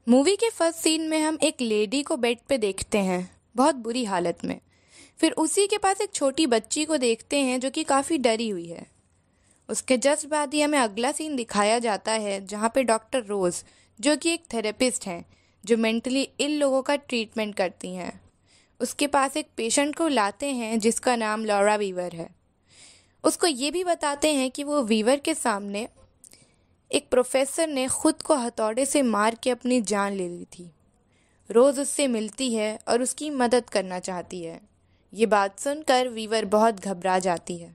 Movie के first scene में हम एक लेडी को बेड पे देखते हैं, बहुत बुरी हालत में। फिर उसी के पास एक छोटी बच्ची को देखते हैं जो कि काफ़ी डरी हुई है। उसके जस्ट बाद ही हमें अगला सीन दिखाया जाता है जहाँ पे डॉक्टर रोज़, जो कि एक थेरेपिस्ट हैं जो मेंटली इल लोगों का ट्रीटमेंट करती हैं, उसके पास एक पेशेंट को लाते हैं जिसका नाम लॉरा वीवर है। उसको ये भी बताते हैं कि वो वीवर के सामने एक प्रोफेसर ने खुद को हथौड़े से मार के अपनी जान ले ली थी। रोज़ उससे मिलती है और उसकी मदद करना चाहती है। ये बात सुनकर वीवर बहुत घबरा जाती है।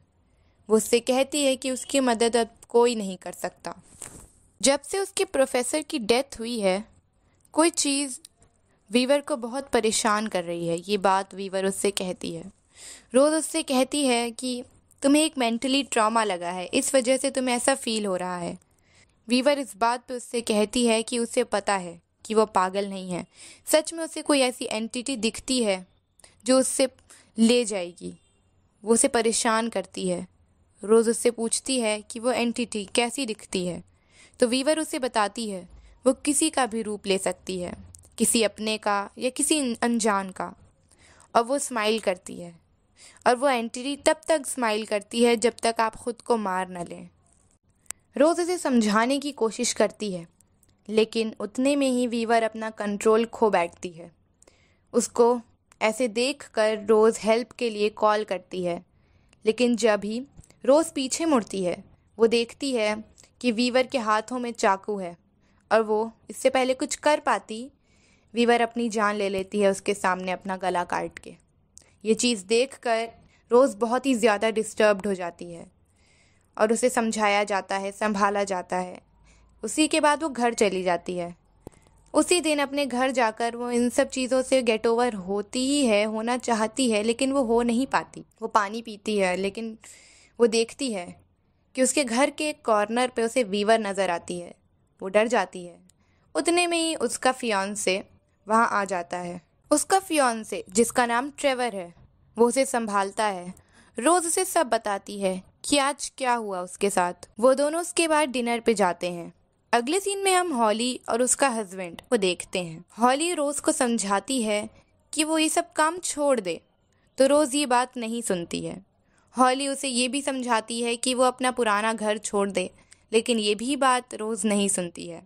वो उससे कहती है कि उसकी मदद अब कोई नहीं कर सकता। जब से उसके प्रोफेसर की डेथ हुई है, कोई चीज़ वीवर को बहुत परेशान कर रही है। ये बात वीवर उससे कहती है। रोज़ उससे कहती है कि तुम्हें एक मेंटली ट्रॉमा लगा है, इस वजह से तुम्हें ऐसा फील हो रहा है। वीवर इस बात पे उससे कहती है कि उसे पता है कि वो पागल नहीं है। सच में उसे कोई ऐसी एंटिटी दिखती है जो उससे ले जाएगी। वो उसे परेशान करती है। रोज़ उससे पूछती है कि वो एंटिटी कैसी दिखती है, तो वीवर उसे बताती है वो किसी का भी रूप ले सकती है, किसी अपने का या किसी अनजान का। और वो स्माइल करती है, और वो एंटिटी तब तक स्माइल करती है जब तक आप खुद को मार न लें। रोज़ उसे समझाने की कोशिश करती है, लेकिन उतने में ही वीवर अपना कंट्रोल खो बैठती है। उसको ऐसे देखकर रोज़ हेल्प के लिए कॉल करती है, लेकिन जब ही रोज़ पीछे मुड़ती है, वो देखती है कि वीवर के हाथों में चाकू है, और वो इससे पहले कुछ कर पाती, वीवर अपनी जान ले लेती है उसके सामने अपना गला काट के। ये चीज़ देखकर रोज़ बहुत ही ज़्यादा डिस्टर्ब्ड हो जाती है और उसे समझाया जाता है, संभाला जाता है। उसी के बाद वो घर चली जाती है। उसी दिन अपने घर जाकर वो इन सब चीज़ों से गेट ओवर होती ही है, होना चाहती है, लेकिन वो हो नहीं पाती। वो पानी पीती है, लेकिन वो देखती है कि उसके घर के एक कॉर्नर पे उसे वीवर नज़र आती है। वो डर जाती है। उतने में ही उसका फियांसे वहाँ आ जाता है। उसका फियांसे, जिसका नाम ट्रेवर है, वो उसे संभालता है। रोज़ उसे सब बताती है कि आज क्या हुआ उसके साथ। वो दोनों उसके बाद डिनर पे जाते हैं। अगले सीन में हम हॉली और उसका हस्बैंड को देखते हैं। हॉली रोज़ को समझाती है कि वो ये सब काम छोड़ दे, तो रोज़ ये बात नहीं सुनती है। हॉली उसे ये भी समझाती है कि वो अपना पुराना घर छोड़ दे, लेकिन ये भी बात रोज़ नहीं सुनती है।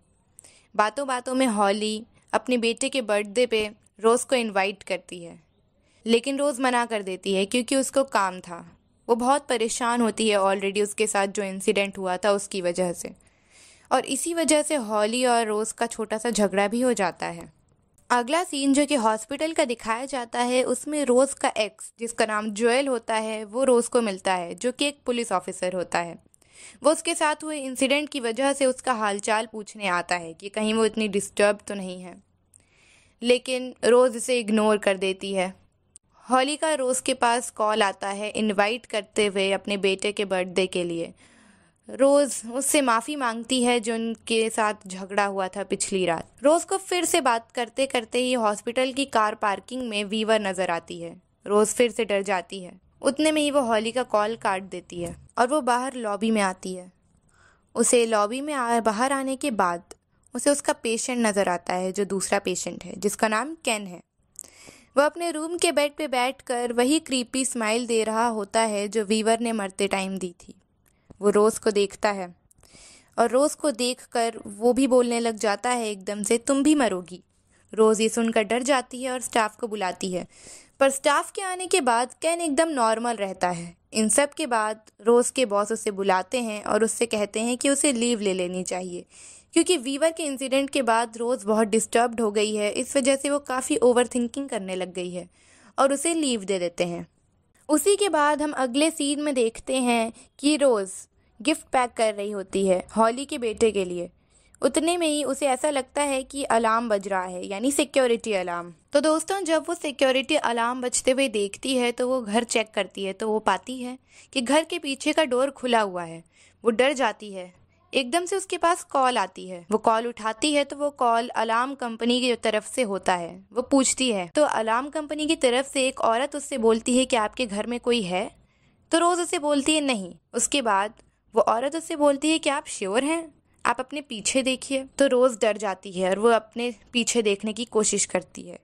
बातों बातों में हॉली अपने बेटे के बर्थडे पे रोज़ को इनवाइट करती है, लेकिन रोज़ मना कर देती है क्योंकि उसको काम था। वो बहुत परेशान होती है ऑलरेडी उसके साथ जो इंसिडेंट हुआ था उसकी वजह से, और इसी वजह से हॉली और रोज़ का छोटा सा झगड़ा भी हो जाता है। अगला सीन जो कि हॉस्पिटल का दिखाया जाता है, उसमें रोज़ का एक्स, जिसका नाम जोएल होता है, वो रोज़ को मिलता है, जो कि एक पुलिस ऑफिसर होता है। वो उसके साथ हुए इंसिडेंट की वजह से उसका हालचाल पूछने आता है कि कहीं वो इतनी डिस्टर्ब तो नहीं है, लेकिन रोज़ इसे इग्नोर कर देती है। हॉली का रोज़ के पास कॉल आता है इनवाइट करते हुए अपने बेटे के बर्थडे के लिए। रोज़ उससे माफ़ी मांगती है जो उनके साथ झगड़ा हुआ था पिछली रात। रोज़ को फिर से बात करते करते ही हॉस्पिटल की कार पार्किंग में वीवर नज़र आती है। रोज़ फिर से डर जाती है। उतने में ही वो हॉली का कॉल काट देती है और वो बाहर लॉबी में आती है। उसे लॉबी में बाहर आने के बाद उसे उसका पेशेंट नज़र आता है, जो दूसरा पेशेंट है, जिसका नाम केन है। वह अपने रूम के बेड पे बैठकर वही क्रीपी स्माइल दे रहा होता है जो वीवर ने मरते टाइम दी थी। वो रोज़ को देखता है और रोज़ को देखकर वो भी बोलने लग जाता है एकदम से, तुम भी मरोगी। रोज़ ये सुनकर डर जाती है और स्टाफ को बुलाती है, पर स्टाफ के आने के बाद कैन एकदम नॉर्मल रहता है। इन सब के बाद रोज़ के बॉस उसे बुलाते हैं और उससे कहते हैं कि उसे लीव ले लेनी चाहिए, क्योंकि वीवर के इंसिडेंट के बाद रोज़ बहुत डिस्टर्ब्ड हो गई है। इस वजह से वो काफ़ी ओवर थिंकिंग करने लग गई है और उसे लीव दे देते हैं। उसी के बाद हम अगले सीन में देखते हैं कि रोज़ गिफ्ट पैक कर रही होती है हॉली के बेटे के लिए। उतने में ही उसे ऐसा लगता है कि अलार्म बज रहा है, यानी सिक्योरिटी अलार्म। तो दोस्तों, जब वो सिक्योरिटी अलार्म बजते हुए देखती है तो वो घर चेक करती है, तो वो पाती है कि घर के पीछे का डोर खुला हुआ है। वो डर जाती है। एकदम से उसके पास कॉल आती है। वो कॉल उठाती है तो वो कॉल अलार्म कंपनी की तरफ से होता है। वो पूछती है तो अलार्म कंपनी की तरफ से एक औरत उससे बोलती है कि आपके घर में कोई है? तो रोज़ उसे बोलती है नहीं। उसके बाद वो औरत उससे बोलती है कि आप श्योर हैं, आप अपने पीछे देखिए। तो रोज डर जाती है और वो अपने पीछे देखने की कोशिश करती है।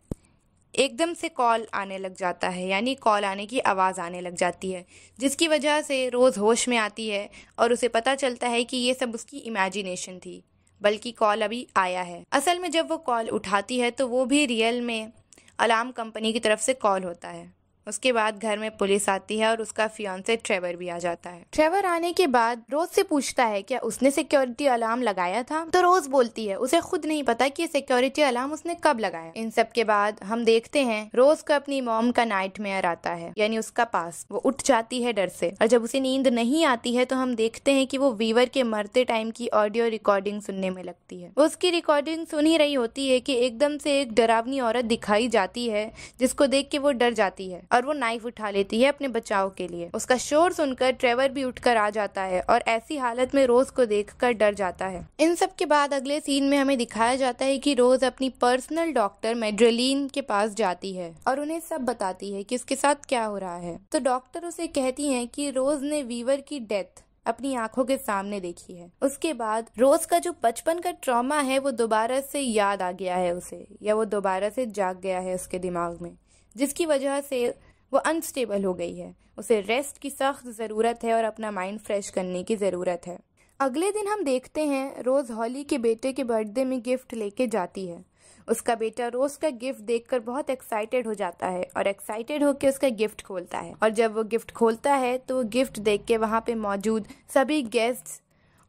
एकदम से कॉल आने लग जाता है, यानी कॉल आने की आवाज़ आने लग जाती है, जिसकी वजह से रोज़ होश में आती है और उसे पता चलता है कि ये सब उसकी इमेजिनेशन थी, बल्कि कॉल अभी आया है। असल में जब वो कॉल उठाती है तो वो भी रियल में अलार्म कंपनी की तरफ से कॉल होता है। उसके बाद घर में पुलिस आती है और उसका फियांसे ट्रेवर भी आ जाता है। ट्रेवर आने के बाद रोज से पूछता है क्या उसने सिक्योरिटी अलार्म लगाया था, तो रोज बोलती है उसे खुद नहीं पता कि सिक्योरिटी अलार्म उसने कब लगाया। इन सब के बाद हम देखते हैं रोज को अपनी मॉम का नाइटमेयर आता है, यानी उसका पास। वो उठ जाती है डर से, और जब उसे नींद नहीं आती है तो हम देखते हैं कि वो वीवर के मरते टाइम की ऑडियो रिकॉर्डिंग सुनने में लगती है। वो उसकी रिकॉर्डिंग सुन ही रही होती है कि एकदम से एक डरावनी औरत दिखाई जाती है, जिसको देख के वो डर जाती है और वो नाइफ उठा लेती है अपने बचाव के लिए। उसका शोर सुनकर ट्रेवर भी उठकर आ जाता है और ऐसी हालत में रोज को देखकर डर जाता है। इन सब के बाद अगले सीन में हमें दिखाया जाता है कि रोज अपनी पर्सनल डॉक्टर मेड्रेलिन के पास जाती है और उन्हें सब बताती है कि उसके साथ क्या हो रहा है। तो डॉक्टर उसे कहती हैं कि रोज ने वीवर की डेथ अपनी आंखों के सामने देखी है। उसके बाद रोज का जो बचपन का ट्रॉमा है वो दोबारा से याद आ गया है उसे, या वो दोबारा से जाग गया है उसके दिमाग में, जिसकी वजह से वो अनस्टेबल हो गई है। उसे रेस्ट की सख्त ज़रूरत है और अपना माइंड फ्रेश करने की ज़रूरत है। अगले दिन हम देखते हैं रोज़ हॉली के बेटे के बर्थडे में गिफ्ट लेके जाती है। उसका बेटा रोज़ का गिफ्ट देखकर बहुत एक्साइटेड हो जाता है और एक्साइटेड होकर उसका गिफ्ट खोलता है। और जब वो गिफ्ट खोलता है तो वो गिफ्ट देख के वहाँ पे मौजूद सभी गेस्ट्स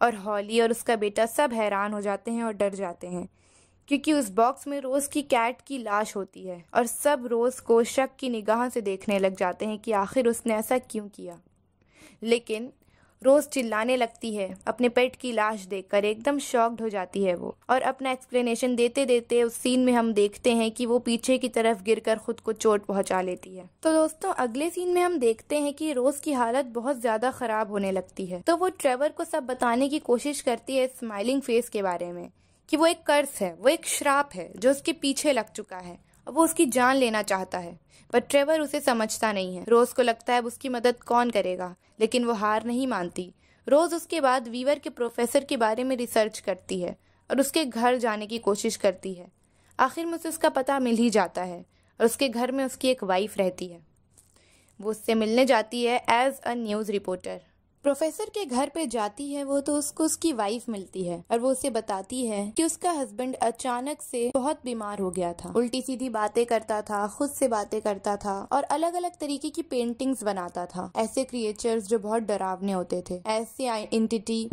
और हॉली और उसका बेटा सब हैरान हो जाते हैं और डर जाते हैं, क्योंकि उस बॉक्स में रोज की कैट की लाश होती है और सब रोज को शक की निगाह से देखने लग जाते हैं कि आखिर उसने ऐसा क्यों किया। लेकिन रोज चिल्लाने लगती है अपने पेट की लाश देखकर, एकदम शॉक्ड हो जाती है वो, और अपना एक्सप्लेनेशन देते देते उस सीन में हम देखते हैं कि वो पीछे की तरफ गिरकर खुद को चोट पहुंचा लेती है। तो दोस्तों अगले सीन में हम देखते हैं कि रोज की हालत बहुत ज्यादा खराब होने लगती है। तो वो ट्रेवर को सब बताने की कोशिश करती है स्माइलिंग फेस के बारे में, कि वो एक कर्स है, वो एक श्राप है जो उसके पीछे लग चुका है और वो उसकी जान लेना चाहता है। पर ट्रेवर उसे समझता नहीं है। रोज को लगता है अब उसकी मदद कौन करेगा, लेकिन वो हार नहीं मानती। रोज उसके बाद वीवर के प्रोफेसर के बारे में रिसर्च करती है और उसके घर जाने की कोशिश करती है। आखिर में उसे उसका पता मिल ही जाता है और उसके घर में उसकी एक वाइफ रहती है। वो उससे मिलने जाती है as a news reporter. Professor के घर पे जाती है वो, तो उसको उसकी वाइफ मिलती है और वो उसे बताती है कि उसका हस्बैंड अचानक से बहुत बीमार हो गया था। उल्टी सीधी बातें करता था, खुद से बातें करता था और अलग अलग तरीके की पेंटिंग्स बनाता था। ऐसे क्रिएचर्स जो बहुत डरावने होते थे, ऐसे एंटिटी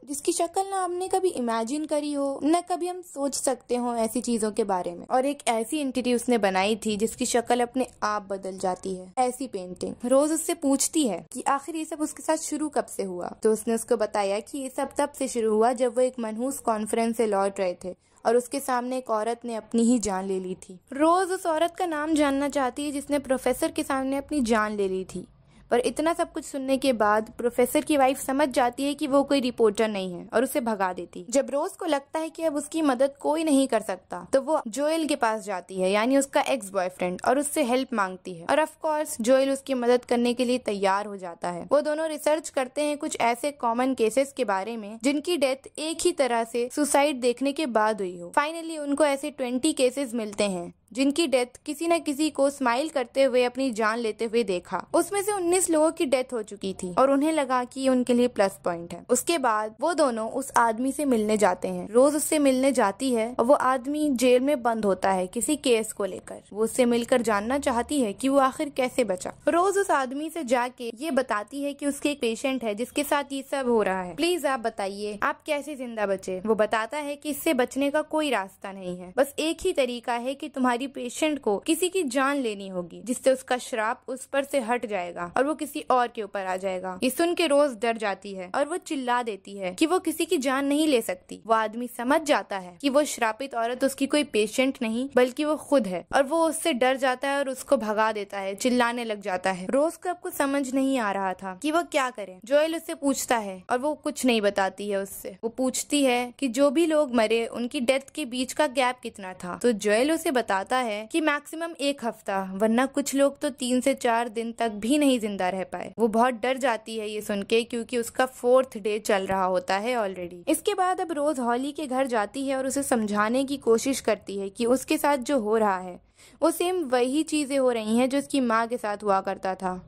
जिसकी शक्ल ना हमने कभी इमेजिन करी हो, न कभी हम सोच सकते हो ऐसी चीजों के बारे में। और एक ऐसी एंटिटी उसने बनाई थी जिसकी शक्ल अपने आप बदल जाती है। ऐसी पेंटिंग। रोज उससे पूछती है कि आखिर ये सब उसके साथ शुरू कब से हुआ। तो उसने उसको बताया कि ये सब तब से शुरू हुआ जब वो एक मनहूस कॉन्फ्रेंस से लौट रहे थे और उसके सामने एक औरत ने अपनी ही जान ले ली थी। रोज उस औरत का नाम जानना चाहती है जिसने प्रोफेसर के सामने अपनी जान ले ली थी। पर इतना सब कुछ सुनने के बाद प्रोफेसर की वाइफ समझ जाती है कि वो कोई रिपोर्टर नहीं है और उसे भगा देती। जब रोज को लगता है कि अब उसकी मदद कोई नहीं कर सकता, तो वो जोएल के पास जाती है, यानी उसका एक्स बॉयफ्रेंड, और उससे हेल्प मांगती है। और ऑफ कोर्स जोएल उसकी मदद करने के लिए तैयार हो जाता है। वो दोनों रिसर्च करते हैं कुछ ऐसे कॉमन केसेस के बारे में जिनकी डेथ एक ही तरह से सुसाइड देखने के बाद हुई हो। फाइनली उनको ऐसे 20 केसेस मिलते हैं जिनकी डेथ किसी न किसी को स्माइल करते हुए अपनी जान लेते हुए देखा। उसमें से 19 लोगों की डेथ हो चुकी थी और उन्हें लगा कि ये उनके लिए प्लस पॉइंट है। उसके बाद वो दोनों उस आदमी से मिलने जाते हैं। रोज उससे मिलने जाती है और वो आदमी जेल में बंद होता है किसी केस को लेकर। वो उससे मिलकर जानना चाहती है कि वो आखिर कैसे बचा। रोज उस आदमी से जाके ये बताती है कि उसके एक पेशेंट है जिसके साथ ये सब हो रहा है। प्लीज आप बताइए आप कैसे जिंदा बचे। वो बताता है कि इससे बचने का कोई रास्ता नहीं है, बस एक ही तरीका है कि तुम्हारी पेशेंट को किसी की जान लेनी होगी, जिससे उसका श्राप उस पर से हट जाएगा और वो किसी और के ऊपर आ जाएगा। ये सुन के रोज डर जाती है और वो चिल्ला देती है कि वो किसी की जान नहीं ले सकती। वो आदमी समझ जाता है कि वो श्रापित औरत उसकी कोई पेशेंट नहीं बल्कि वो खुद है और वो उससे डर जाता है और उसको भगा देता है, चिल्लाने लग जाता है। रोज को अब कुछ समझ नहीं आ रहा था कि वो क्या करे। जोएल उससे पूछता है और वो कुछ नहीं बताती है उससे। वो पूछती है कि जो भी लोग मरे उनकी डेथ के बीच का गैप कितना था। तो जोएल उसे बताता बताता है कि मैक्सिमम 1 हफ्ता, वरना कुछ लोग तो 3 से 4 दिन तक भी नहीं जिंदा रह पाए। वो बहुत डर जाती है ये सुन के, क्योंकि उसका 4th डे चल रहा होता है ऑलरेडी। इसके बाद अब रोज हॉली के घर जाती है और उसे समझाने की कोशिश करती है कि उसके साथ जो हो रहा है वो सेम वही चीजें हो रही हैं जो उसकी माँ के साथ हुआ करता था।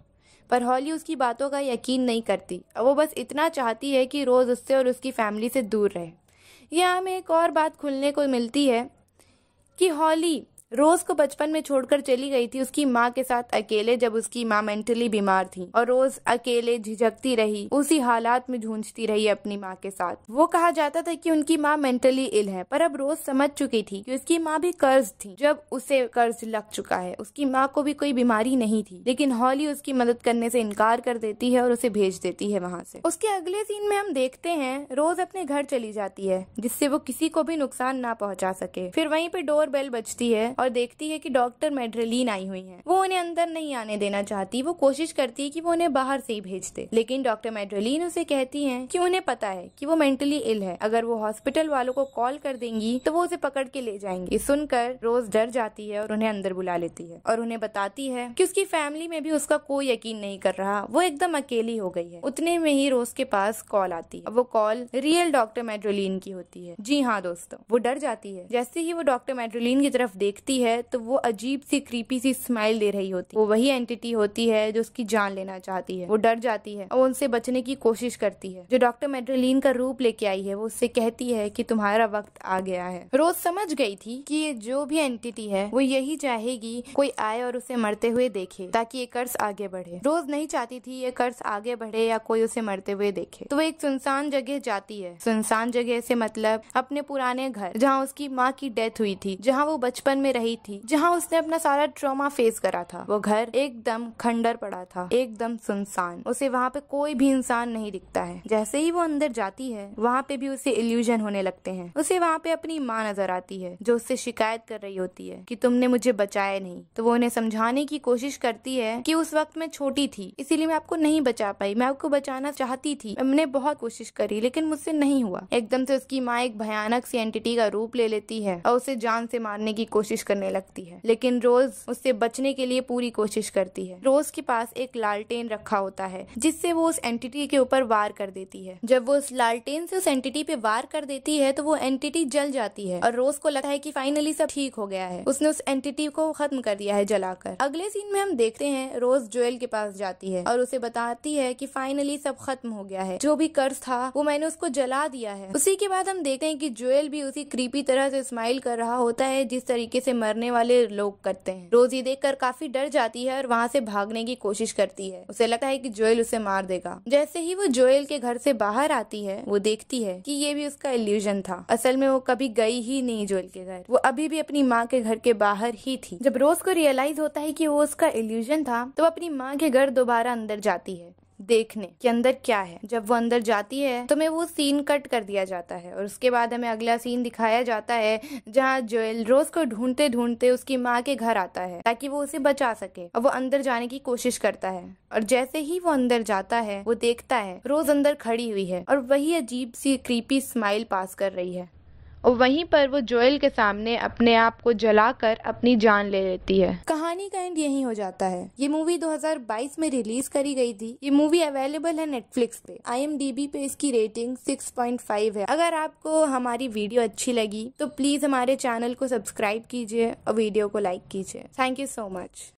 पर हॉली उसकी बातों का यकीन नहीं करती। वो बस इतना चाहती है कि रोज उससे और उसकी फैमिली से दूर रहे। यहाँ हमें एक और बात खुलने को मिलती है कि हॉली रोज को बचपन में छोड़कर चली गई थी उसकी माँ के साथ अकेले, जब उसकी माँ मेंटली बीमार थी, और रोज अकेले झिझकती रही, उसी हालात में जूझती रही अपनी माँ के साथ। वो कहा जाता था कि उनकी माँ मेंटली इल है, पर अब रोज समझ चुकी थी कि उसकी माँ भी कर्ज थी। जब उसे कर्ज लग चुका है, उसकी माँ को भी कोई बीमारी नहीं थी, लेकिन हॉली उसकी मदद करने से इनकार कर देती है और उसे भेज देती है वहाँ से। उसके अगले सीन में हम देखते हैं रोज अपने घर चली जाती है, जिससे वो किसी को भी नुकसान ना पहुँचा सके। फिर वहीं पे डोर बेल बजती है और देखती है कि डॉक्टर मैड्रेलीन आई हुई हैं। वो उन्हें अंदर नहीं आने देना चाहती। वो कोशिश करती है कि वो उन्हें बाहर से ही भेज दे, लेकिन डॉक्टर मैड्रेलीन उसे कहती हैं कि उन्हें पता है कि वो मेंटली इल है। अगर वो हॉस्पिटल वालों को कॉल कर देंगी तो वो उसे पकड़ के ले जाएंगे। सुनकर रोज डर जाती है और उन्हें अंदर बुला लेती है और उन्हें बताती है कि उसकी फैमिली में भी उसका कोई यकीन नहीं कर रहा, वो एकदम अकेली हो गई है। उतने में ही रोज के पास कॉल आती है। वो कॉल रियल डॉक्टर मैड्रेलीन की होती है। जी हाँ दोस्तों, वो डर जाती है। जैसे ही वो डॉक्टर मैड्रेलीन की तरफ देखती है तो वो अजीब सी क्रीपी सी स्माइल दे रही होती है। वो वही एंटिटी होती है जो उसकी जान लेना चाहती है। वो डर जाती है और उनसे बचने की कोशिश करती है। जो डॉक्टर मैड्रेलीन का रूप लेके आई है वो उससे कहती है कि तुम्हारा वक्त आ गया है। रोज समझ गई थी कि ये जो भी एंटिटी है वो यही चाहेगी कोई आए और उसे मरते हुए देखे, ताकि ये कर्ज आगे बढ़े। रोज नहीं चाहती थी ये कर्ज आगे बढ़े या कोई उसे मरते हुए देखे। तो वो एक सुनसान जगह जाती है। सुनसान जगह से मतलब अपने पुराने घर, जहाँ उसकी माँ की डेथ हुई थी, जहाँ वो बचपन में रही थी, जहाँ उसने अपना सारा ट्रॉमा फेस करा था। वो घर एकदम खंडर पड़ा था, एकदम सुनसान। उसे वहाँ पे कोई भी इंसान नहीं दिखता है। जैसे ही वो अंदर जाती है वहाँ पे भी उसे इल्यूजन होने लगते हैं। उसे वहाँ पे अपनी माँ नजर आती है जो उससे शिकायत कर रही होती है कि तुमने मुझे बचाया नहीं। तो वो उन्हें समझाने की कोशिश करती है कि उस वक्त मैं छोटी थी, इसीलिए मैं आपको नहीं बचा पाई। मैं आपको बचाना चाहती थी, मैंने बहुत कोशिश करी, लेकिन मुझसे नहीं हुआ। एकदम से उसकी माँ एक भयानक सी एंटिटी का रूप ले लेती है और उसे जान से मारने की कोशिश करने लगती है, लेकिन रोज उससे बचने के लिए पूरी कोशिश करती है। रोज के पास एक लालटेन रखा होता है जिससे वो उस एंटिटी के ऊपर वार कर देती है। जब वो उस लालटेन से उस एंटिटी पे वार कर देती है तो वो एंटिटी जल जाती है और रोज को लगता है कि फाइनली सब ठीक हो गया है, उसने उस एंटिटी को खत्म कर दिया है जलाकर। अगले सीन में हम देखते हैं रोज जोएल के पास जाती है और उसे बताती है कि फाइनली सब खत्म हो गया है, जो भी कर्ज था वो मैंने उसको जला दिया है। उसी के बाद हम देखते हैं कि जोएल भी उसी क्रीपी तरह से स्माइल कर रहा होता है जिस तरीके से मरने वाले लोग करते हैं। रोज ये देखकर काफी डर जाती है और वहाँ से भागने की कोशिश करती है। उसे लगता है कि जोएल उसे मार देगा। जैसे ही वो जोएल के घर से बाहर आती है वो देखती है कि ये भी उसका इल्यूजन था। असल में वो कभी गई ही नहीं जोएल के घर, वो अभी भी अपनी माँ के घर के बाहर ही थी। जब रोज को रियलाइज होता है कि वो उसका इल्यूजन था तो वो अपनी माँ के घर दोबारा अंदर जाती है देखने कि अंदर क्या है। जब वो अंदर जाती है तो मैं वो सीन कट कर दिया जाता है और उसके बाद हमें अगला सीन दिखाया जाता है जहाँ जोएल रोज को ढूंढते ढूंढते उसकी माँ के घर आता है ताकि वो उसे बचा सके, और वो अंदर जाने की कोशिश करता है। और जैसे ही वो अंदर जाता है वो देखता है रोज अंदर खड़ी हुई है और वही अजीब सी क्रीपी स्माइल पास कर रही है, और वहीं पर वो जोएल के सामने अपने आप को जलाकर अपनी जान ले लेती है। कहानी का एंड यही हो जाता है। ये मूवी 2022 में रिलीज करी गई थी। ये मूवी अवेलेबल है नेटफ्लिक्स पे। IMDb पे इसकी रेटिंग 6.5 है। अगर आपको हमारी वीडियो अच्छी लगी तो प्लीज हमारे चैनल को सब्सक्राइब कीजिए और वीडियो को लाइक कीजिए। Thank you so much.